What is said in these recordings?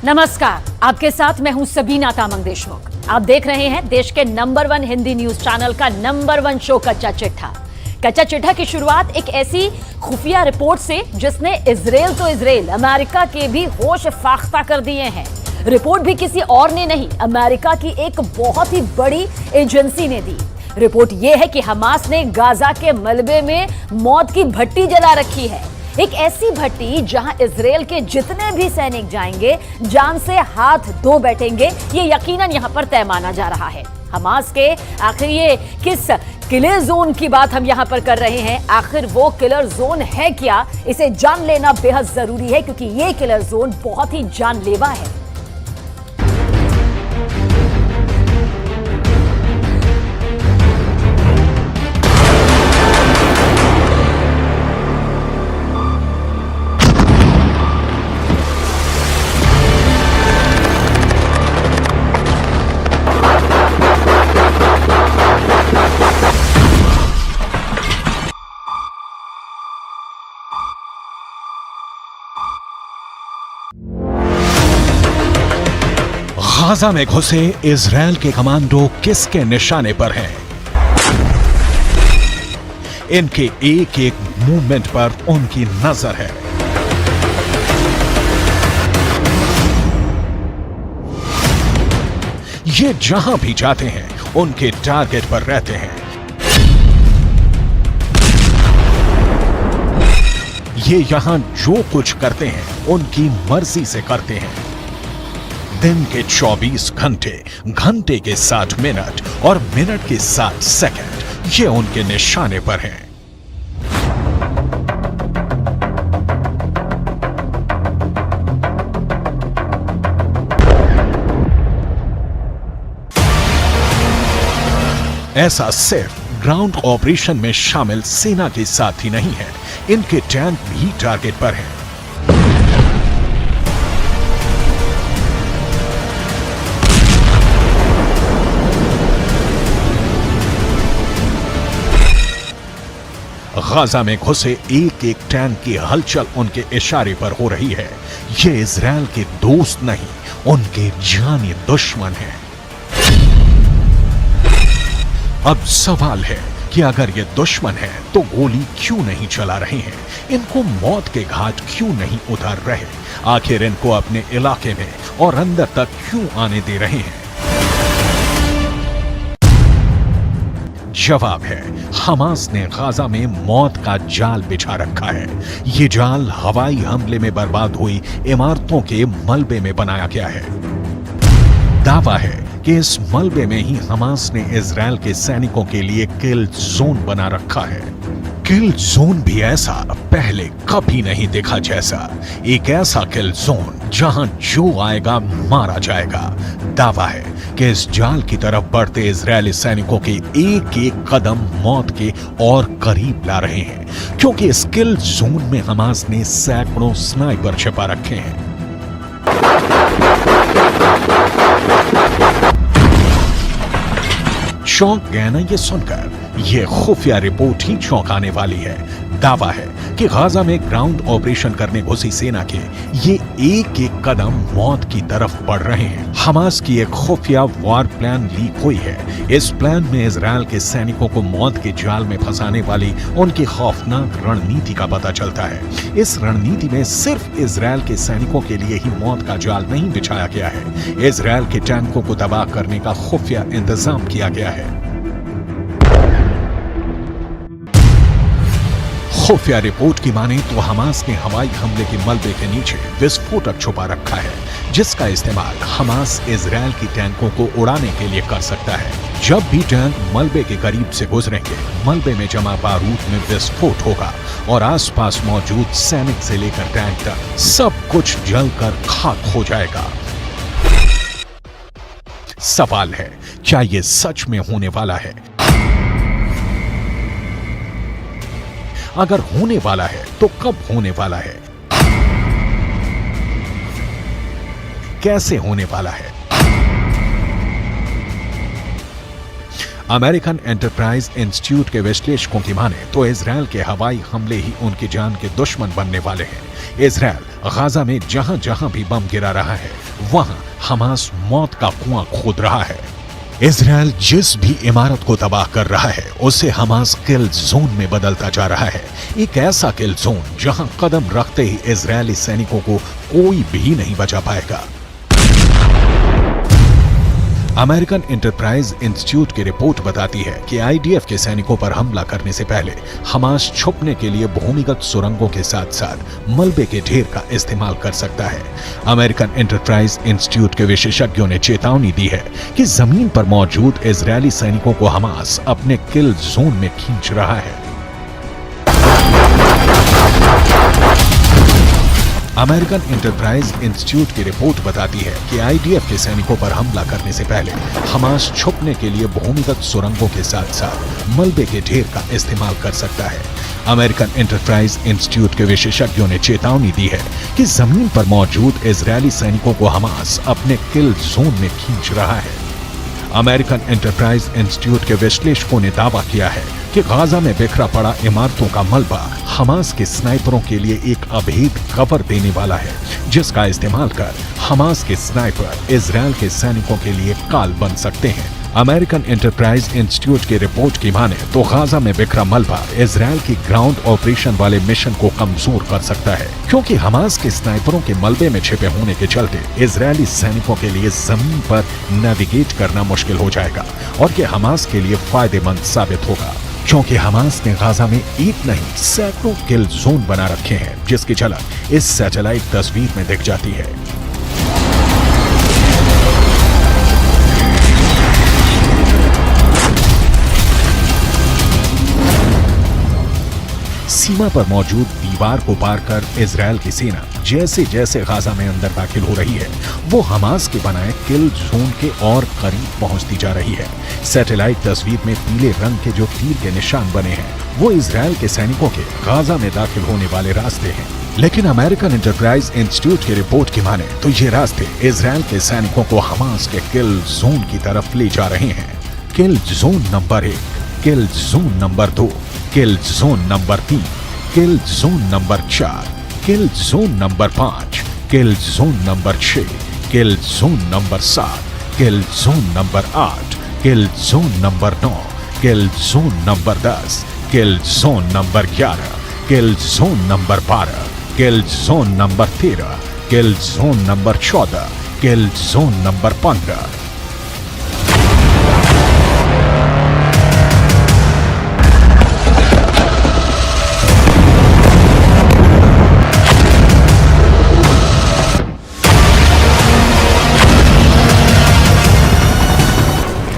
नमस्कार, आपके साथ मैं हूं सबीना तामंग देशमुख। आप देख रहे हैं देश के नंबर 1 हिंदी न्यूज चैनल का नंबर 1 शो कच्चा चिट्ठा। कच्चा चिट्ठा की शुरुआत एक ऐसी खुफिया रिपोर्ट से जिसने इजराइल अमेरिका के भी होश फाख्ता कर दिए हैं। रिपोर्ट भी किसी और ने नहीं, अमेरिका की एक बहुत ही बड़ी एजेंसी ने दी। रिपोर्ट यह है कि हमास ने गाजा के मलबे में मौत की भट्टी जला रखी है। एक ऐसी भट्टी जहां इजराइल के जितने भी सैनिक जाएंगे जान से हाथ धो बैठेंगे, ये यकीनन यहां पर तय माना जा रहा है। हमास के आखिर ये किस किलर जोन की बात हम यहां पर कर रहे हैं, आखिर वो किलर जोन है क्या, इसे जान लेना बेहद जरूरी है क्योंकि ये किलर जोन बहुत ही जानलेवा है। गाजा में घुसे इजराइल के कमांडो किसके निशाने पर हैं? इनके एक एक मूवमेंट पर उनकी नजर है। ये जहां भी जाते हैं उनके टारगेट पर रहते हैं। ये यहां जो कुछ करते हैं उनकी मर्जी से करते हैं। दिन के 24 घंटे, घंटे के 60 मिनट और मिनट के 60 सेकंड ये उनके निशाने पर हैं। ऐसा सिर्फ ग्राउंड ऑपरेशन में शामिल सेना के साथ ही नहीं है, इनके टैंक भी टारगेट पर हैं। गाजा में घुसे एक एक टैंक की हलचल उनके इशारे पर हो रही है। ये इजराइल के दोस्त नहीं, उनके जानी दुश्मन हैं। अब सवाल है कि अगर ये दुश्मन है तो गोली क्यों नहीं चला रहे हैं, इनको मौत के घाट क्यों नहीं उतार रहे, आखिर इनको अपने इलाके में और अंदर तक क्यों आने दे रहे हैं? जवाब है, हमास ने गाजा में मौत का जाल बिछा रखा है। ये जाल हवाई हमले में बर्बाद हुई इमारतों के मलबे में बनाया गया है। दावा है कि इस मलबे में ही हमास ने इजराइल के सैनिकों के लिए किल जोन बना रखा है। किल जोन भी ऐसा पहले कभी नहीं देखा जैसा, एक ऐसा किल जोन जहां जो आएगा मारा जाएगा। दावा है कि इस जाल की तरफ बढ़ते इजरायली सैनिकों के एक एक कदम मौत के और करीब ला रहे हैं, क्योंकि इस किल जोन में हमास ने सैकड़ों स्नाइपर छिपा रखे हैं। चौंक गए ना ये सुनकर? ये खुफिया रिपोर्ट ही चौंकाने वाली है। दावा है कि गाजा में ग्राउंड ऑपरेशन करने घुसी सेना के ये एक एक कदम मौत की तरफ बढ़ रहे हैं। हमास की एक खुफिया वॉर प्लान लीक हुई है। इस प्लान में इजराइल के सैनिकों को मौत के जाल में फंसाने वाली उनकी खौफनाक रणनीति का पता चलता है। इस रणनीति में सिर्फ इजराइल के सैनिकों के लिए ही मौत का जाल नहीं बिछाया गया है, इजराइल के टैंकों को तबाह करने का खुफिया इंतजाम किया गया है। खुफिया रिपोर्ट की माने तो हमास ने हवाई हमले के मलबे के नीचे विस्फोटक छुपा रखा है, जिसका इस्तेमाल हमास इजराइल की टैंकों को उड़ाने के लिए कर सकता है। जब भी टैंक मलबे के करीब से गुजरेंगे, मलबे में जमा बारूद में विस्फोट होगा और आसपास मौजूद सैनिक से लेकर टैंक तक सब कुछ जलकर खाक हो जाएगा। सवाल है, क्या ये सच में होने वाला है? अगर होने वाला है तो कब होने वाला है, कैसे होने वाला है? अमेरिकन एंटरप्राइज इंस्टीट्यूट के विश्लेषकों की माने तो इजराइल के हवाई हमले ही उनकी जान के दुश्मन बनने वाले हैं। इजराइल गाजा में जहां जहां भी बम गिरा रहा है वहां हमास मौत का कुआं खोद रहा है। इजराइल जिस भी इमारत को तबाह कर रहा है उसे हमास किल जोन में बदलता जा रहा है। एक ऐसा किल जोन जहां कदम रखते ही इजरायली सैनिकों को कोई भी नहीं बचा पाएगा। अमेरिकन एंटरप्राइज इंस्टीट्यूट की रिपोर्ट बताती है कि आईडीएफ के सैनिकों पर हमला करने से पहले हमास छुपने के लिए भूमिगत सुरंगों के साथ साथ मलबे के ढेर का इस्तेमाल कर सकता है। अमेरिकन एंटरप्राइज इंस्टीट्यूट के विशेषज्ञों ने चेतावनी दी है कि जमीन पर मौजूद इजरायली सैनिकों को हमास अपने किल जोन में खींच रहा है। अमेरिकन एंटरप्राइज इंस्टीट्यूट की रिपोर्ट बताती है कि आईडीएफ के सैनिकों पर हमला करने से पहले हमास छुपने के लिए भूमिगत सुरंगों के साथ साथ मलबे के ढेर का इस्तेमाल कर सकता है। अमेरिकन एंटरप्राइज इंस्टीट्यूट के विशेषज्ञों ने चेतावनी दी है कि जमीन पर मौजूद इजरायली सैनिकों को हमास अपने किल जोन में खींच रहा है। अमेरिकन एंटरप्राइज इंस्टीट्यूट के विश्लेषकों ने दावा किया है कि गाजा में बिखरा पड़ा इमारतों का मलबा हमास के स्नाइपरों के लिए एक अभेद कवर देने वाला है, जिसका इस्तेमाल कर हमास के स्नाइपर इजरायल के सैनिकों के लिए काल बन सकते हैं। अमेरिकन एंटरप्राइज इंस्टीट्यूट की रिपोर्ट की माने तो गाजा में बिखरा मलबा इजरायल की ग्राउंड ऑपरेशन वाले मिशन को कमजोर कर सकता है, क्योंकि हमास के स्नाइपरों के मलबे में छिपे होने के चलते इजरायली सैनिकों के लिए जमीन पर नेविगेट करना मुश्किल हो जाएगा और ये हमास के लिए फायदेमंद साबित होगा, क्योंकि हमास ने गाजा में एक नहीं सैकड़ों किल जोन बना रखे हैं, जिसकी झलक इस सैटेलाइट तस्वीर में दिख जाती है। सीमा पर मौजूद दीवार को पार कर इजरायल की सेना जैसे जैसे गाजा में अंदर दाखिल हो रही है वो हमास के बनाए किल जोन के और करीब पहुंचती जा रही है। सैटेलाइट तस्वीर में पीले रंग के जो तीर के निशान बने हैं वो इजरायल के सैनिकों के गाजा में दाखिल होने वाले रास्ते हैं, लेकिन अमेरिकन एंटरप्राइज इंस्टीट्यूट की रिपोर्ट की माने तो ये रास्ते इजरायल के सैनिकों को हमास के किल जोन की तरफ ले जा रहे हैं। किल जोन नंबर 1, किल जोन नंबर 2, किल जोन नंबर 3, किल जोन नंबर 4, किल जोन नंबर 5, किल जोन नंबर 6, किल जोन नंबर 7, किल जोन नंबर 8, किल जोन नंबर 9, किल जोन नंबर 10, किल जोन नंबर 11, किल जोन नंबर 12, किल जोन नंबर 13, किल जोन नंबर 14, किल जोन नंबर 15।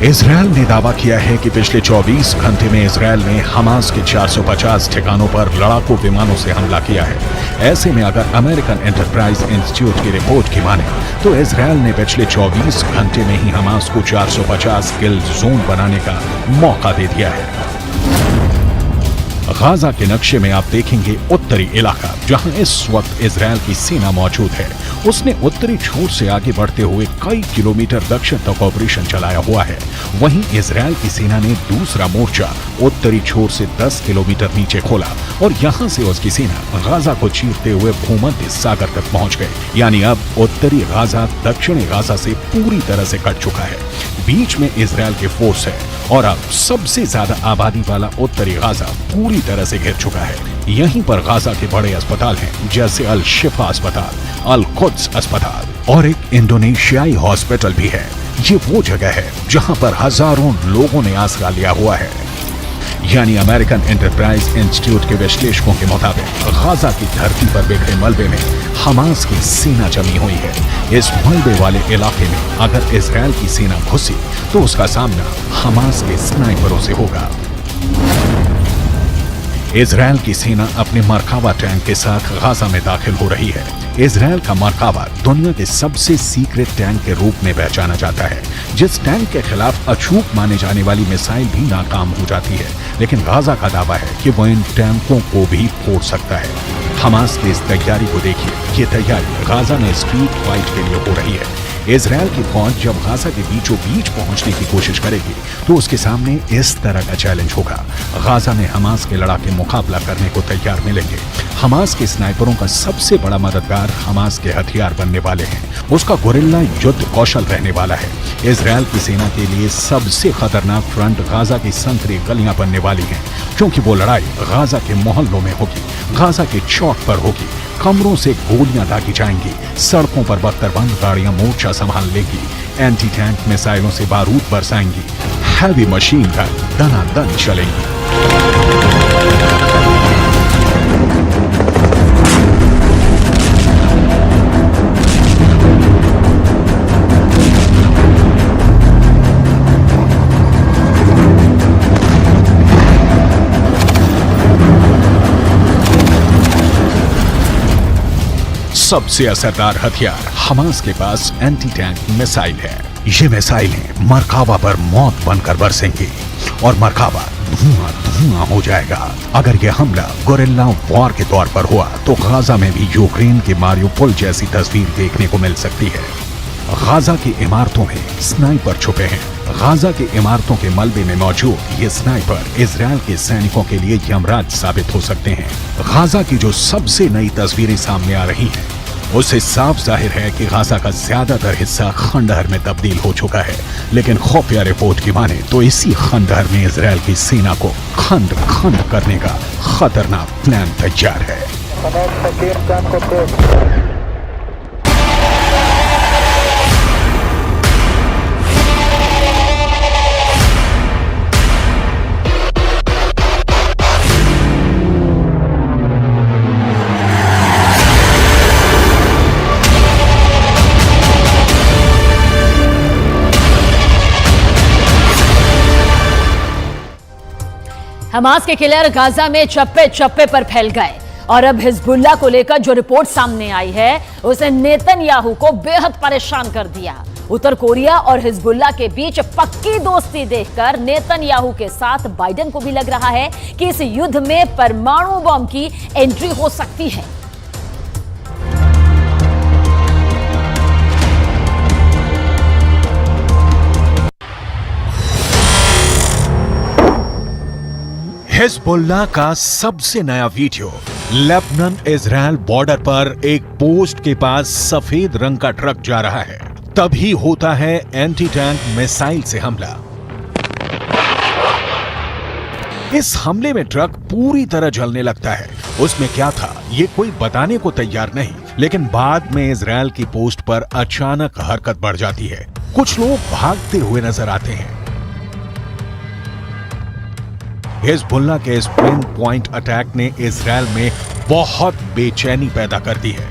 इजरायल ने दावा किया है कि पिछले 24 घंटे में Israel ने Hamas के 450 ठिकानों पर लड़ाकू विमानों से हमला किया है। ऐसे में अगर अमेरिकन एंटरप्राइज इंस्टीट्यूट की रिपोर्ट की माने तो इजरायल ने पिछले 24 घंटे में ही हमास को 450 किल जोन बनाने का मौका दे दिया है। गाजा के नक्शे में आप देखेंगे उत्तरी इलाका जहां इस वक्त इजरायल की सेना मौजूद है। उसने उत्तरी छोर से आगे बढ़ते हुए कई किलोमीटर दक्षिण तक ऑपरेशन चलाया हुआ है। वहीं इजरायल की सेना ने दूसरा मोर्चा उत्तरी छोर से 10 किलोमीटर नीचे खोला और यहां से उसकी सेना गाजा को चीरते हुए भूमध्य सागर तक पहुंच गई। यानी अब उत्तरी गाजा दक्षिणी गाजा से पूरी तरह से कट चुका है। बीच में इजरायल के फोर्स है और अब सबसे ज्यादा आबादी वाला उत्तरी गाजा पूरी तरह से घिर चुका है। यहीं पर गाजा के बड़े अस्पताल हैं जैसे अल शिफा अस्पताल, अल कुद्स अस्पताल और एक इंडोनेशियाई हॉस्पिटल भी है। ये वो जगह है जहां पर हजारों लोगों ने आसरा लिया हुआ है। यानी अमेरिकन एंटरप्राइज इंस्टीट्यूट के विश्लेषकों के मुताबिक गाजा की धरती पर बिखरे मलबे में हमास की सेना जमी हुई है। इस मलबे वाले इलाके में अगर इजरायल की सेना घुसी तो उसका सामना हमास के स्नाइपरों से होगा। इजरायल की सेना अपने मरकावा टैंक के साथ गाजा में दाखिल हो रही है। इजरायल का मरकावा दुनिया के सबसे सीक्रेट टैंक के रूप में पहचाना जाता है। जिस टैंक के खिलाफ अचूक माने जाने वाली मिसाइल भी नाकाम हो जाती है, लेकिन गाजा का दावा है कि वो इन टैंकों को भी फोड़ सकता है। हमास की इस तैयारी को देखिए। ये तैयारी गाजा में स्ट्रीट फाइट के लिए हो रही है। इजरायल की फौज जब गाजा के बीचों बीच पहुंचने की कोशिश करेगी तो उसके सामने इस तरह का चैलेंज होगा। गाजा में हमास के लड़ाके मुकाबला करने को तैयार मिलेंगे। हमास के स्नाइपरों का सबसे बड़ा मददगार हमास के हथियार बनने वाले हैं। उसका गोरिल्ला युद्ध कौशल रहने वाला है। इजरायल की सेना के लिए सबसे खतरनाक फ्रंट गाजा की संकरी गलियां बनने वाली हैं, क्योंकि वो लड़ाई गाजा के मोहल्लों में होगी, गाजा के चौक पर होगी। कमरों से गोलियां दागी जाएंगी, सड़कों पर बख्तरबंद गाड़ियां मोर्चा संभाल लेंगी, एंटी टैंक मिसाइलों से बारूद बरसाएंगी, हैवी मशीन गन दनादन चलेंगी। सबसे असरदार हथियार हमास के पास एंटी टैंक मिसाइल है। ये मिसाइलें मरकाबा पर मौत बनकर बरसेंगी और मरकाबा धुआं धुआं हो जाएगा। अगर यह हमला गोरिल्ला वॉर के तौर पर हुआ तो गाजा में भी यूक्रेन के मारियोपोल जैसी तस्वीर देखने को मिल सकती है। गाजा की इमारतों में स्नाइपर छुपे हैं। गाजा की इमारतों के मलबे में मौजूद ये स्नाइपर इजरायल के सैनिकों के लिए यमराज साबित हो सकते हैं। गाजा की जो सबसे नई तस्वीरें सामने आ रही हैं, उससे साफ जाहिर है कि गाजा का ज्यादातर हिस्सा खंडहर में तब्दील हो चुका है। लेकिन खुफिया रिपोर्ट की माने तो इसी खंडहर में इजरायल की सेना को खंड खंड करने का खतरनाक प्लान तैयार है। हमास के किलर गाजा में चप्पे चप्पे पर फैल गए और अब हिजबुल्लाह को लेकर जो रिपोर्ट सामने आई है उसे नेतन्याहू को बेहद परेशान कर दिया। उत्तर कोरिया और हिजबुल्लाह के बीच पक्की दोस्ती देखकर नेतन्याहू के साथ बाइडेन को भी लग रहा है कि इस युद्ध में परमाणु बम की एंट्री हो सकती है। हिजबुल्लाह का सबसे नया वीडियो। लेबनान इजरायल बॉर्डर पर एक पोस्ट के पास सफेद रंग का ट्रक जा रहा है, तभी होता है एंटी टैंक मिसाइल से हमला। इस हमले में ट्रक पूरी तरह जलने लगता है। उसमें क्या था ये कोई बताने को तैयार नहीं, लेकिन बाद में इजरायल की पोस्ट पर अचानक हरकत बढ़ जाती है। कुछ लोग भागते हुए नजर आते हैं। हिजबुल्लाह के इस पिन पॉइंट अटैक ने इजरायल में बहुत बेचैनी पैदा कर दी है।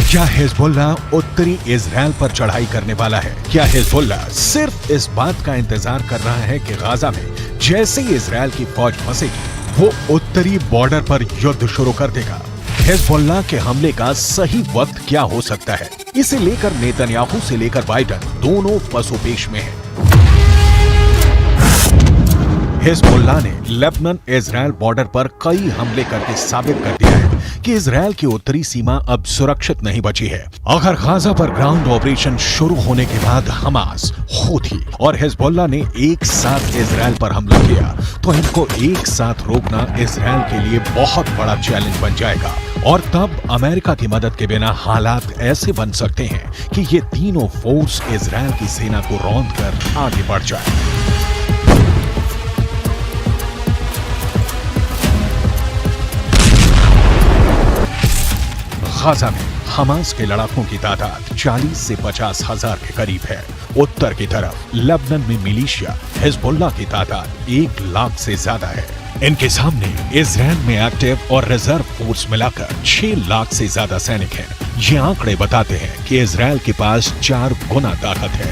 क्या हिजबुल्लाह उत्तरी इजरायल पर चढ़ाई करने वाला है? क्या हिजबुल्लाह सिर्फ इस बात का इंतजार कर रहा है कि गाजा में जैसे ही इजरायल की फौज फंसेगी वो उत्तरी बॉर्डर पर युद्ध शुरू कर देगा? हिजबुल्लाह के हमले का सही वक्त क्या हो सकता है, इसे लेकर नेतन्याहू से लेकर बाइडेन दोनों पसोपेश में हैं। हिजबुल्लाह ने लेबनान इजरायल बॉर्डर पर कई हमले करके साबित कर दिया है कि इजरायल की उत्तरी सीमा अब सुरक्षित नहीं बची है। अगर गाजा पर ग्राउंड ऑपरेशन शुरू होने के बाद हमास, हूथी और हिजबुल्लाह ने एक साथ इजरायल पर हमला किया तो इनको एक साथ रोकना इजरायल के लिए बहुत बड़ा चैलेंज बन जाएगा। और तब अमेरिका की मदद के बिना हालात ऐसे बन सकते हैं कि ये तीनों फोर्स इजरायल की सेना को रौंद कर आगे बढ़ जाए। गाजा में हमास के लड़ाकों की तादाद 40 से 50 हजार के करीब है। उत्तर की तरफ लेबनान में मिलिशिया हिजबुल्लाह की तादाद 1 लाख से ज्यादा है। इनके सामने इजरायल में एक्टिव और रिजर्व फोर्स मिलाकर 6 लाख से ज्यादा सैनिक हैं। ये आंकड़े बताते हैं कि इजरायल के पास 4 गुना ताकत है।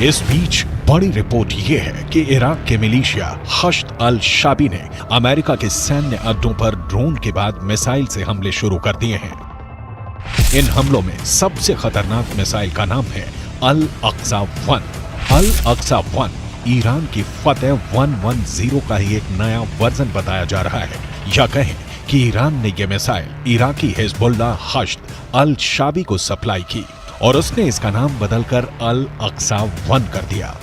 इस बीच बड़ी रिपोर्ट ये है कि इराक के मिलिशिया हश्द अल शाबी ने अमेरिका के सैन्य अड्डों पर ड्रोन के बाद मिसाइल से हमले शुरू कर दिए हैं। इन हमलों में सबसे खतरनाक मिसाइल का नाम है अल अक्सा 1। अल अक्सा 1 ईरान की फतेह 110 का ही एक नया वर्जन बताया जा रहा है, या कहें कि ईरान ने यह मिसाइल इराकी हिजबुल्लाह हश्द अल शाबी को सप्लाई की और उसने इसका नाम बदलकर अल अक्सा 1 कर दिया।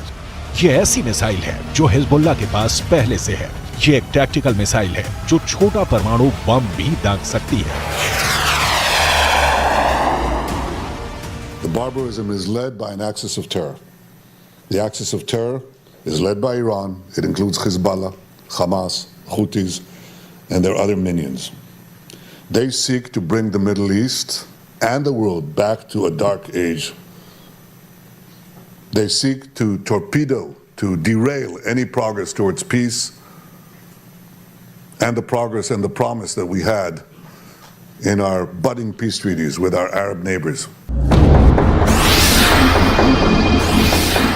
ये ऐसी मिसाइल है जो हिजबुल्लाह के पास पहले से है। ये एक टैक्टिकल मिसाइल है जो छोटा परमाणु बम भी दाग सकती है। The barbarism is led by an axis of terror. The axis of terror is led by Iran. It includes Hezbollah, Hamas, Houthis, and their other minions. They seek to bring the Middle East and the world back to a dark age. They seek to torpedo, to derail any progress towards peace and the progress and the promise that we had in our budding peace treaties with our Arab neighbors.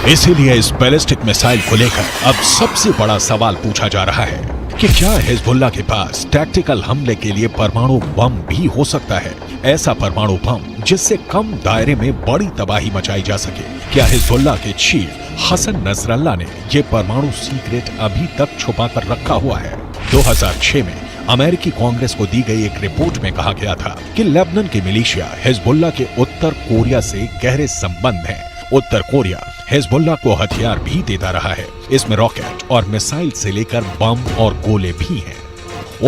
इसीलिए इस ballistic missile को लेकर अब सबसे बड़ा सवाल पूछा जा रहा है कि क्या हिजबुल्लाह के पास टैक्टिकल हमले के लिए परमाणु बम भी हो सकता है, ऐसा परमाणु बम जिससे कम दायरे में बड़ी तबाही मचाई जा सके। क्या हिजबुल्लाह के चीफ हसन नसरल्लाह ने ये परमाणु सीक्रेट अभी तक छुपा कर रखा हुआ है? 2006 में अमेरिकी कांग्रेस को दी गई एक रिपोर्ट में कहा गया था कि लेबनान के मिलिशिया हिजबुल्लाह के उत्तर कोरिया से गहरे संबंध हैं। उत्तर कोरिया हिजबुल्लाह को हथियार भी देता रहा है। इसमें रॉकेट और मिसाइल से लेकर बम और गोले भी हैं।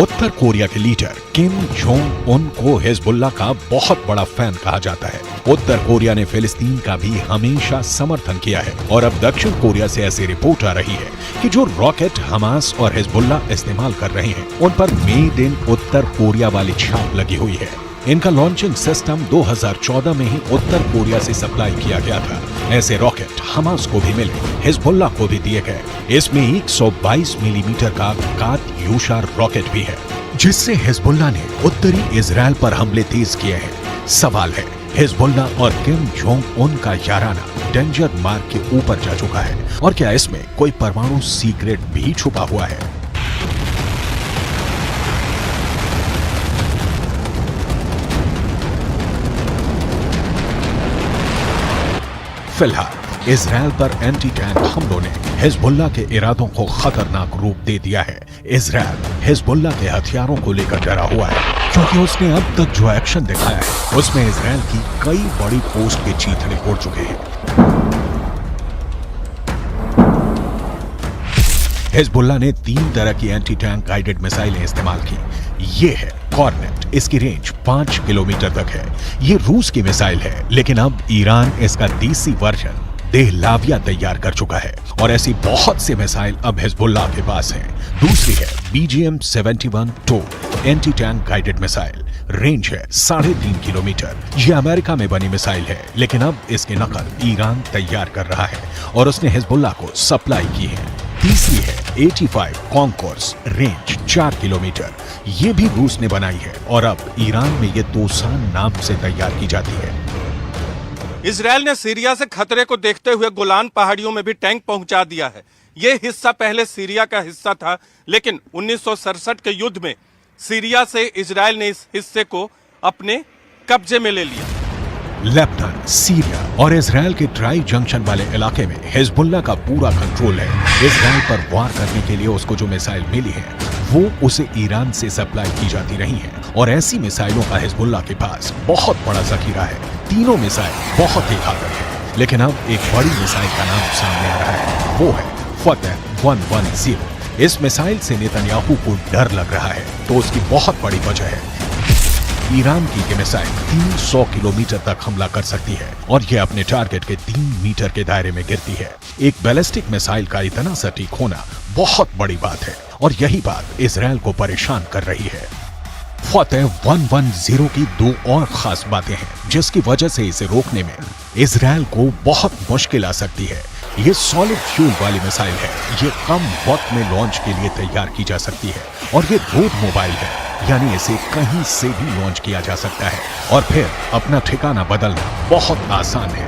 उत्तर कोरिया के लीडर किम जोंग उन को हिजबुल्लाह का बहुत बड़ा फैन कहा जाता है। उत्तर कोरिया ने फिलिस्तीन का भी हमेशा समर्थन किया है और अब दक्षिण कोरिया से ऐसी रिपोर्ट आ रही है कि जो रॉकेट हमास और हिजबुल्लाह इस्तेमाल कर रहे हैं उन पर मेड इन उत्तर कोरिया वाली छाप लगी हुई है। इनका लॉन्चिंग सिस्टम 2014 में ही उत्तर कोरिया से सप्लाई किया गया था। ऐसे रॉकेट हमास को भी मिले, हिजबुल्लाह को भी दिए गए। इसमें 122 मिलीमीटर का कात्यूशा रॉकेट भी है, जिससे हिजबुल्लाह ने उत्तरी इजराइल पर हमले तेज किए हैं। सवाल है, हिजबुल्लाह और किम जोंग उन का याराना डेंजर मार्क के ऊपर जा चुका है और क्या इसमें कोई परमाणु सीक्रेट भी छुपा हुआ है? फिलहाल इजराइल पर एंटी टैंक हमलों ने हिजबुल्लाह के इरादों को खतरनाक रूप दे दिया है। इजराइल हिजबुल्लाह के हथियारों को लेकर डरा हुआ है क्योंकि उसने अब तक जो एक्शन दिखाया है उसमें इजराइल की कई बड़ी पोस्ट के चीथड़े उड़ चुके हैं। हिजबुल्लाह ने 3 तरह की एंटी टैंक गाइडेड मिसाइलें इस्तेमाल की। ये है कॉर्नेट, इसकी रेंज 5 किलोमीटर तक है। ये रूस की मिसाइल है, लेकिन अब ईरान इसका देसी वर्जन देहलाविया तैयार कर चुका है और ऐसी बहुत सी मिसाइल अब हिजबुल्लाह के पास हैं। दूसरी है BGM-71 anti tank guided missile, range है 3.5 किलोमीटर। यह अमेरिका में बनी मिसाइल है, लेकिन अब इसकी नकल ईरान तैयार कर रहा है और उसने हिजबुल्लाह को सप्लाई की है। तीसरी है 85 कॉन्कोर्स, रेंज 4 किलोमीटर। ये भी रूस ने बनाई है और अब ईरान में ये तोसान नाम से तैयार की जाती है। इजराइल ने सीरिया से खतरे को देखते हुए गोलान पहाड़ियों में भी टैंक पहुंचा दिया है। ये हिस्सा पहले सीरिया का हिस्सा था, लेकिन 1967 के युद्ध में सीरिया से इजराइल ने इस हिस्से को अपने कब्जे में ले लिया। लेबनान, सीरिया और इजराइल के ट्राई जंक्शन वाले इलाके में हिजबुल्लाह का पूरा कंट्रोल है। इजराइल पर वार करने के लिए उसको जो मिसाइल मिली है वो उसे ईरान से सप्लाई की जाती रही है और ऐसी मिसाइलों का हिजबुल्लाह के पास बहुत बड़ा जखीरा है। तीनों मिसाइल बहुत ही घातक है, लेकिन अब एक बड़ी मिसाइल का नाम सामने आ रहा है, वो है फतेह 110। इस मिसाइल से नेतन्याहू को डर लग रहा है, तो उसकी बहुत बड़ी वजह है ईरान की ये मिसाइल 300 किलोमीटर तक हमला कर सकती है और ये अपने टारगेट के 3 मीटर के दायरे में गिरती है। एक बैलिस्टिक मिसाइल का इतना सटीक होना बहुत बड़ी बात है और यही बात इजराइल को परेशान कर रही है। फतेह 110 की 2 और खास बातें हैं जिसकी वजह से इसे रोकने में इजराइल को बहुत मुश्किल आ सकती है। ये सॉलिड फ्यूल वाली मिसाइल है, ये कम वक्त में लॉन्च के लिए तैयार की जा सकती है और ये रोड मोबाइल है, यानी इसे कहीं से भी लॉन्च किया जा सकता है और फिर अपना ठिकाना बदलना बहुत आसान है।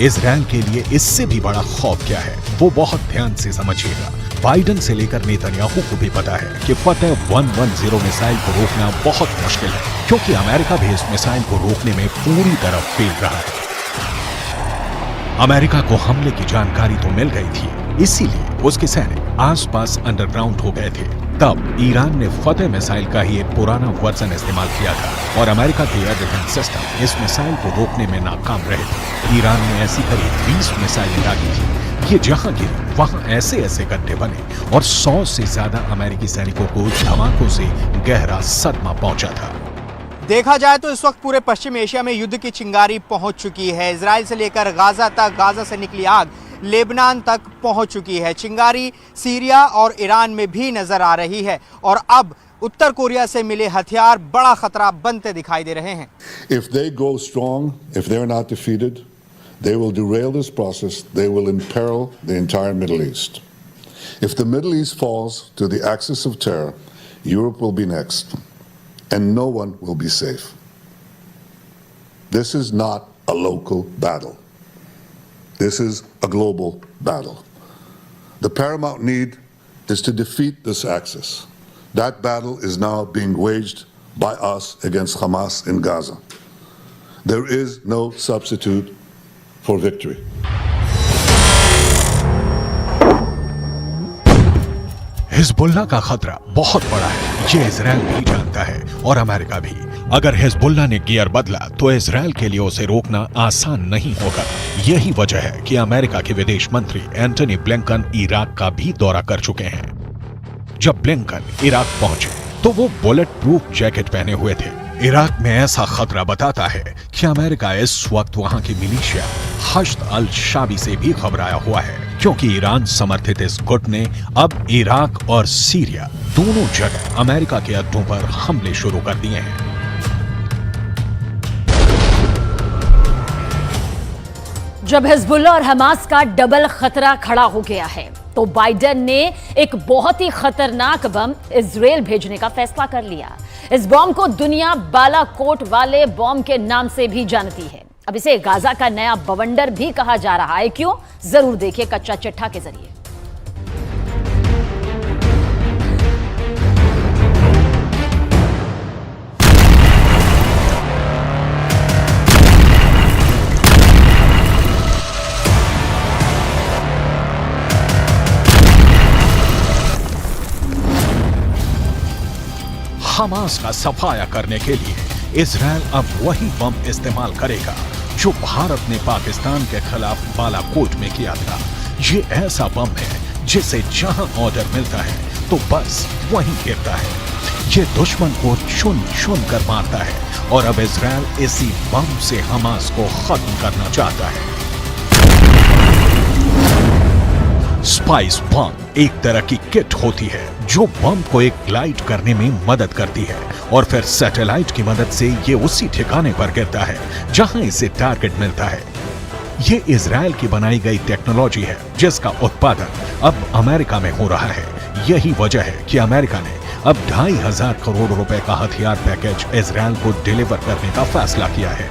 इजराइल के लिए इससे भी बड़ा खौफ क्या है, वो बहुत ध्यान से समझिएगा। बाइडेन से लेकर नेतन्याहू को भी पता है कि फतेह 110 मिसाइल को रोकना बहुत मुश्किल है, क्योंकि अमेरिका भी इस मिसाइल को रोकने में पूरी तरह फेल रहा है। अमेरिका को हमले की जानकारी तो मिल गई थी, इसीलिए उसके सैनिक आसपास अंडरग्राउंड हो गए थे। तब ईरान ने फतेह मिसाइल का ही एक पुराना वर्जन इस्तेमाल किया था और अमेरिका के एयर डिफेंस सिस्टम इस मिसाइल को रोकने में नाकाम रहे थे। ईरान ने ऐसी करीब 20 मिसाइलें दागी थी। ये जहां गिरी वहां ऐसे ऐसे गड्ढे बने और 100 से ज्यादा अमेरिकी सैनिकों को धमाकों से गहरा सदमा पहुंचा था। देखा जाए तो इस वक्त पूरे पश्चिम एशिया में युद्ध की चिंगारी पहुंच चुकी है। इजराइल से लेकर गाजा तक, गाजा से निकली आग लेबनान तक पहुंच चुकी है। चिंगारी सीरिया और ईरान में भी नजर आ रही है और अब उत्तर कोरिया से मिले हथियार बड़ा खतरा बनते दिखाई दे रहे हैं। If they go strong, if they're not defeated, they will derail this process. They will imperil the entire Middle East. If the Middle East falls to the axis of terror, Europe will be next, and no one will be safe. This is not a local battle. This is a global battle. The paramount need is to defeat this axis. That battle is now being waged by us against Hamas in Gaza. There is no substitute for victory. Hezbollah का खतरा बहुत बड़ा है, ये Israel भी जानता है और अमेरिका भी। अगर हिजबुल्लाह ने गियर बदला तो इजराइल के लिए उसे रोकना आसान नहीं होगा। यही वजह है कि अमेरिका के विदेश मंत्री एंटनी ब्लिंकन इराक का भी दौरा कर चुके हैं। जब ब्लिंकन इराक पहुंचे तो वो बुलेट प्रूफ जैकेट पहने हुए थे। इराक में ऐसा खतरा बताता है कि अमेरिका इस वक्त वहां की मिलिशिया हश्द अल शाबी से भी घबराया हुआ है, क्योंकि ईरान समर्थित इस गुट ने अब इराक और सीरिया दोनों जगह अमेरिका के अड्डों पर हमले शुरू कर दिए हैं। जब हिजबुल्लाह और हमास का डबल खतरा खड़ा हो गया है तो बाइडेन ने एक बहुत ही खतरनाक बम इजराइल भेजने का फैसला कर लिया। इस बम को दुनिया बालाकोट वाले बम के नाम से भी जानती है। अब इसे गाजा का नया बवंडर भी कहा जा रहा है। क्यों? जरूर देखिए कच्चा चिट्ठा के जरिए। हमास का सफाया करने के लिए इजराइल अब वही बम इस्तेमाल करेगा जो भारत ने पाकिस्तान के खिलाफ बालाकोट में किया था। ये ऐसा बम है जिसे जहां ऑर्डर मिलता है तो बस वहीं गिरता है। ये दुश्मन को चुन चुन कर मारता है और अब इजराइल इसी बम से हमास को खत्म करना चाहता है। स्पाइस बम एक तरह की किट होती है जो बम को एक ग्लाइड करने में मदद करती है और फिर सैटेलाइट की मदद से ये उसी ठिकाने पर गिरता है जहां इसे टारगेट मिलता है। ये इजराइल की बनाई गई टेक्नोलॉजी है जिसका उत्पादन अब अमेरिका में हो रहा है। यही वजह है कि अमेरिका ने अब 2,500 करोड़ रुपए का हथियार पैकेज इजराइल को डिलीवर करने का फैसला किया है।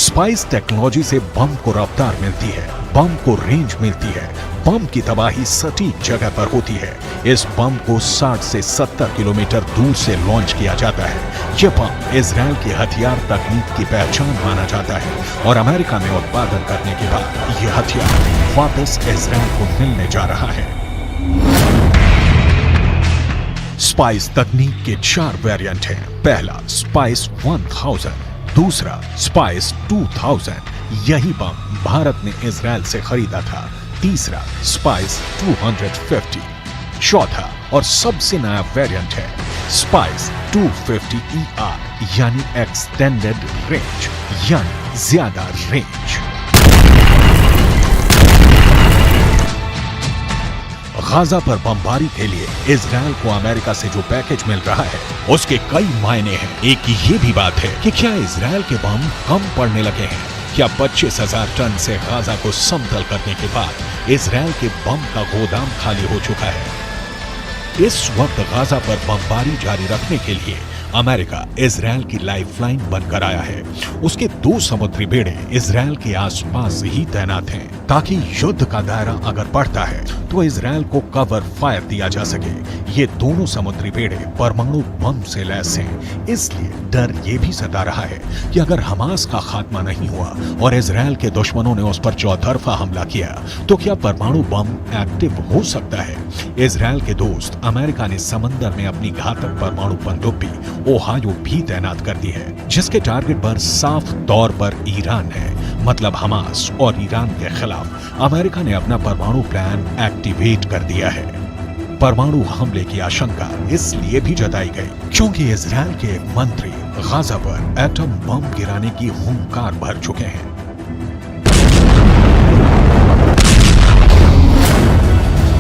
स्पाइस टेक्नोलॉजी से बम को रफ्तार मिलती है, बम को रेंज मिलती है, बम की तबाही सटीक जगह पर होती है। इस बम को 60 से 70 किलोमीटर दूर से लॉन्च किया जाता है। यह बम इजराइल की हथियार तकनीक की पहचान माना जाता है और अमेरिका में उत्पादन करने के बाद यह हथियार वापस इजराइल को मिलने जा रहा है। स्पाइस तकनीक के 4 वेरिएंट हैं। पहला स्पाइस 1000, दूसरा स्पाइस 2000, यही बम भारत ने इजराइल से खरीदा था। तीसरा स्पाइस 250, चौथा और सबसे नया वेरिएंट है स्पाइस 250ER यानी एक्सटेंडेड रेंज यानी ज्यादा रेंज। गाजा पर बमबारी के लिए इजराइल को अमेरिका से जो पैकेज मिल रहा है उसके कई मायने हैं। एक ये भी बात है कि क्या इजराइल के बम कम पड़ने लगे हैं? क्या 25,000 टन से गाजा को समतल करने के बाद इजराइल के बम का गोदाम खाली हो चुका है? इस वक्त गाजा पर बमबारी जारी रखने के लिए अमेरिका इजराइल की लाइफलाइन बनकर आया है। उसके 2 समुद्री बेड़े इजराइल के आसपास ही तैनात हैं ताकि युद्ध का दायरा अगर बढ़ता है तो इजराइल को कवर फायर दिया जा सके। ये दोनों समुद्री बेड़े परमाणु बम से लैस हैं, इसलिए डर ये भी सता रहा है कि अगर हमास का खात्मा नहीं हुआ और इजराइल के दुश्मनों ने उस पर चौतरफा हमला किया तो क्या परमाणु बम एक्टिव हो सकता है? इजराइल के दोस्त अमेरिका ने समंदर में अपनी घातक परमाणु पनडुब्बी ओहायो भी तैनात कर दी है, जिसके टारगेट पर साफ तौर पर ईरान है। मतलब हमास और ईरान के खिलाफ अमेरिका ने अपना परमाणु प्लान एक्टिवेट कर दिया है। परमाणु हमले की आशंका इसलिए भी जताई गई क्योंकि इजराइल के एक मंत्री गाजा पर एटम बम गिराने की हुंकार भर चुके हैं।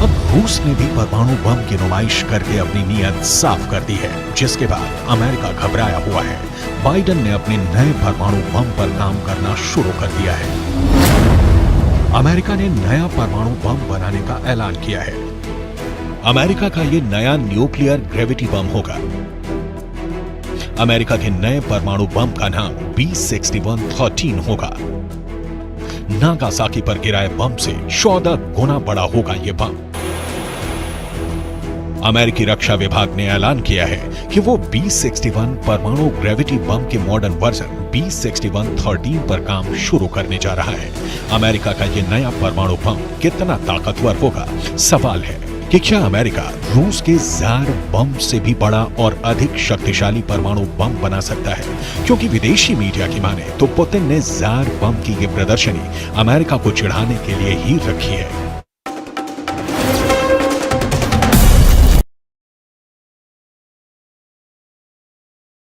अब रूस ने भी परमाणु बम की नुमाइश करके अपनी नीयत साफ कर दी है, जिसके बाद अमेरिका घबराया हुआ है। बाइडेन ने अपने नए परमाणु बम पर काम करना शुरू कर दिया है। अमेरिका ने नया परमाणु बम बनाने का ऐलान किया है। अमेरिका का ये नया न्यूक्लियर ग्रेविटी बम होगा। अमेरिका के नए परमाणु बम का नाम B6113 होगा। नागासाकी पर गिराए बम से 14 गुना बड़ा होगा ये बम। अमेरिकी रक्षा विभाग ने ऐलान किया है कि वो B61 परमाणु ग्रेविटी बम के मॉडर्न वर्जन B6113 पर काम शुरू करने जा रहा है। अमेरिका का ये नया परमाणु बम कितना ताकतवर होगा? सवाल है कि क्या अमेरिका रूस के जार बम से भी बड़ा और अधिक शक्तिशाली परमाणु बम बना सकता है? क्योंकि विदेशी मीडिया की माने तो पुतिन ने जार बम की ये प्रदर्शनी अमेरिका को चिढ़ाने के लिए ही रखी है।